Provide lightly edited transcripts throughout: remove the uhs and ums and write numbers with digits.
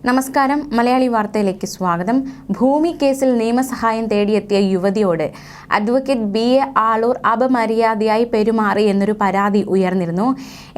നമസ്കാരം, മലയാളി വാർത്തയിലേക്ക് സ്വാഗതം. ഭൂമി കേസിൽ നിയമസഹായം തേടിയെത്തിയ യുവതിയോട് അഡ്വക്കേറ്റ് BA ആളൂർ അപമര്യാദയായി പെരുമാറി എന്നൊരു പരാതി ഉയർന്നിരുന്നു.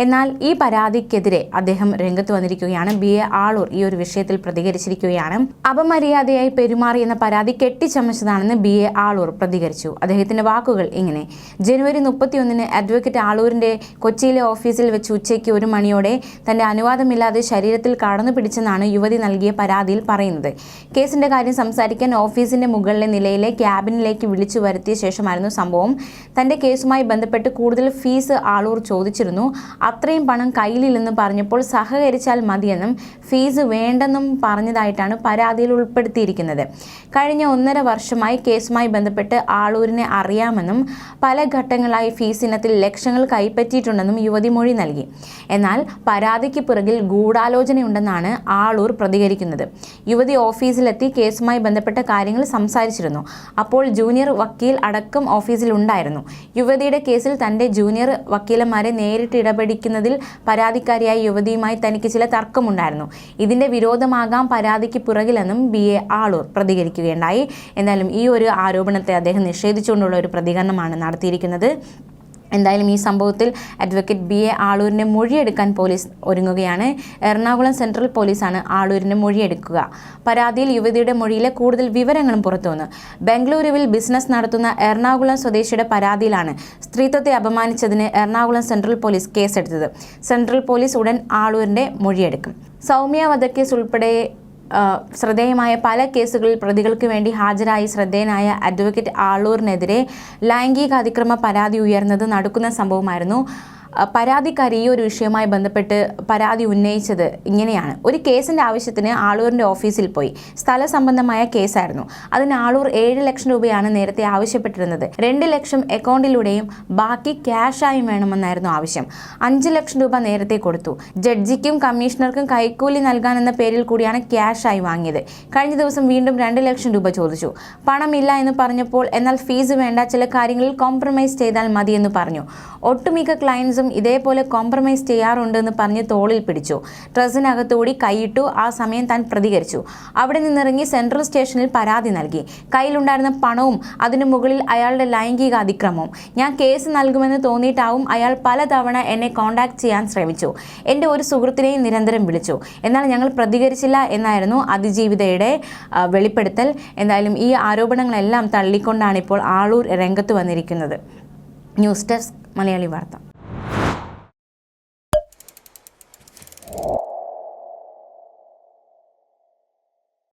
എന്നാൽ ഈ പരാതിക്കെതിരെ അദ്ദേഹം രംഗത്ത് വന്നിരിക്കുകയാണ്. BA ആളൂർ ഈ ഒരു വിഷയത്തിൽ പ്രതികരിച്ചിരിക്കുകയാണ്. അപമര്യാദയായി പെരുമാറി എന്ന പരാതി കെട്ടിച്ചമച്ചതാണെന്ന് BA ആളൂർ പ്രതികരിച്ചു. അദ്ദേഹത്തിന്റെ വാക്കുകൾ ഇങ്ങനെ: ജനുവരി 31-ന് അഡ്വക്കേറ്റ് ആളൂരിന്റെ കൊച്ചിയിലെ ഓഫീസിൽ വെച്ച് ഉച്ചയ്ക്ക് 1 മണിയോടെ തന്റെ അനുവാദമില്ലാതെ ശരീരത്തിൽ കടന്നു പിടിച്ചെന്നാണ് യുവതി നൽകിയ പരാതിയിൽ പറയുന്നത്. കേസിന്റെ കാര്യം സംസാരിക്കാൻ ഓഫീസിന്റെ മുകളിലെ നിലയിലെ ക്യാബിനിലേക്ക് വിളിച്ചു വരുത്തിയ ശേഷമായിരുന്നു സംഭവം. തന്റെ കേസുമായി ബന്ധപ്പെട്ട് കൂടുതൽ ഫീസ് ആളൂർ ചോദിച്ചിരുന്നു. അത്രയും പണം കയ്യിലില്ലെന്ന് പറഞ്ഞപ്പോൾ സഹകരിച്ചാൽ മതിയെന്നും ഫീസ് വേണ്ടെന്നും പറഞ്ഞതായിട്ടാണ് പരാതിയിൽ ഉൾപ്പെടുത്തിയിരിക്കുന്നത്. കഴിഞ്ഞ 1.5 വർഷമായി കേസുമായി ബന്ധപ്പെട്ട് ആളൂരിനെ അറിയാമെന്നും പല ഘട്ടങ്ങളായി ഫീസ് ഇനത്തിൽ ലക്ഷങ്ങൾ കൈപ്പറ്റിയിട്ടുണ്ടെന്നും യുവതി മൊഴി നൽകി. എന്നാൽ പരാതിക്ക് പിറകിൽ ഗൂഢാലോചനയുണ്ടെന്നാണ് ആളൂർ പ്രതികരിക്കുന്നത്. യുവതി ഓഫീസിലെത്തി കേസുമായി ബന്ധപ്പെട്ട കാര്യങ്ങൾ സംസാരിച്ചിരുന്നു. അപ്പോൾ ജൂനിയർ വക്കീൽ അടക്കം ഓഫീസിൽ ഉണ്ടായിരുന്നു. യുവതിയുടെ കേസിൽ തന്റെ ജൂനിയർ വക്കീലന്മാരെ നേരിട്ട് ഇടപെടിക്കുന്നതിൽ പരാതിക്കാരിയായ യുവതിയുമായി തനിക്ക് ചില തർക്കമുണ്ടായിരുന്നു. ഇതിന്റെ വിരോധമാകാം പരാതിക്ക് പുറകിലെന്നും BA ആളൂർ പ്രതികരിക്കുകയുണ്ടായി. എന്നാലും ഈ ഒരു ആരോപണത്തെ അദ്ദേഹം നിഷേധിച്ചുകൊണ്ടുള്ള ഒരു പ്രതികരണമാണ് നടത്തിയിരിക്കുന്നത്. എന്തായാലും ഈ സംഭവത്തിൽ അഡ്വക്കേറ്റ് BA ആളൂരിൻ്റെ മൊഴിയെടുക്കാൻ പോലീസ് ഒരുങ്ങുകയാണ്. എറണാകുളം സെൻട്രൽ പോലീസാണ് ആളൂരിൻ്റെ മൊഴിയെടുക്കുക. പരാതിയിൽ യുവതിയുടെ മൊഴിയിലെ കൂടുതൽ വിവരങ്ങളും പുറത്തുവന്നു. ബംഗളൂരുവിൽ ബിസിനസ് നടത്തുന്ന എറണാകുളം സ്വദേശിയുടെ പരാതിയിലാണ് സ്ത്രീത്വത്തെ അപമാനിച്ചതിന് എറണാകുളം സെൻട്രൽ പോലീസ് കേസെടുത്തത്. സെൻട്രൽ പോലീസ് ഉടൻ ആളൂരിൻ്റെ മൊഴിയെടുക്കും. സൗമ്യ വധക്കേസ് ഉൾപ്പെടെ ശ്രദ്ധേയമായ പല കേസുകളിൽ പ്രതികൾക്ക് വേണ്ടി ഹാജരായി ശ്രദ്ധേയനായ അഡ്വക്കേറ്റ് ആളൂരിനെതിരെ ലൈംഗിക അതിക്രമ പരാതി ഉയർന്നത് നടക്കുന്ന സംഭവമായിരുന്നു. പരാതിക്കാരി ഈ ഒരു വിഷയവുമായി ബന്ധപ്പെട്ട് പരാതി ഉന്നയിച്ചത് ഇങ്ങനെയാണ്: ഒരു കേസിൻ്റെ ആവശ്യത്തിന് ആളൂരിൻ്റെ ഓഫീസിൽ പോയി. സ്ഥല സംബന്ധമായ കേസായിരുന്നു. അതിന് ആളൂർ 7 ലക്ഷം രൂപയാണ് നേരത്തെ ആവശ്യപ്പെട്ടിരുന്നത്. 2 ലക്ഷം അക്കൗണ്ടിലൂടെയും ബാക്കി ക്യാഷായും വേണമെന്നായിരുന്നു ആവശ്യം. 5 ലക്ഷം രൂപ നേരത്തെ കൊടുത്തു. ജഡ്ജിക്കും കമ്മീഷണർക്കും കൈക്കൂലി നൽകാനെന്ന പേരിൽ കൂടിയാണ് ക്യാഷായി വാങ്ങിയത്. കഴിഞ്ഞ ദിവസം വീണ്ടും 2 ലക്ഷം രൂപ ചോദിച്ചു. പണമില്ല എന്ന് പറഞ്ഞപ്പോൾ എന്നാൽ ഫീസ് വേണ്ട, ചില കാര്യങ്ങളിൽ കോംപ്രമൈസ് ചെയ്താൽ മതിയെന്ന് പറഞ്ഞു. ഒട്ടുമിക്ക ക്ലയൻസും ഇതേപോലെ കോംപ്രമൈസ് ചെയ്യാറുണ്ടെന്ന് പറഞ്ഞ് തോളിൽ പിടിച്ചു. ഡ്രസ്സിനകത്തുകൂടി കൈയിട്ടു. ആ സമയം താൻ പ്രതികരിച്ചു. അവിടെ നിന്നിറങ്ങി സെൻട്രൽ സ്റ്റേഷനിൽ പരാതി നൽകി. കയ്യിലുണ്ടായിരുന്ന പണവും അതിനു മുകളിൽ അയാളുടെ ലൈംഗിക അതിക്രമവും. ഞാൻ കേസ് നൽകുമെന്ന് തോന്നിയിട്ടാവും അയാൾ പലതവണ എന്നെ കോൺടാക്ട് ചെയ്യാൻ ശ്രമിച്ചു. എൻ്റെ ഒരു സുഹൃത്തിനെയും നിരന്തരം വിളിച്ചു. എന്നാൽ ഞങ്ങൾ പ്രതികരിച്ചില്ല എന്നായിരുന്നു അതിജീവിതയുടെ വെളിപ്പെടുത്തൽ. എന്തായാലും ഈ ആരോപണങ്ങളെല്ലാം തള്ളിക്കൊണ്ടാണ് ഇപ്പോൾ ആളൂർ രംഗത്ത് വന്നിരിക്കുന്നത്. ന്യൂസ് ഡെസ്ക്, മലയാളി വാർത്ത.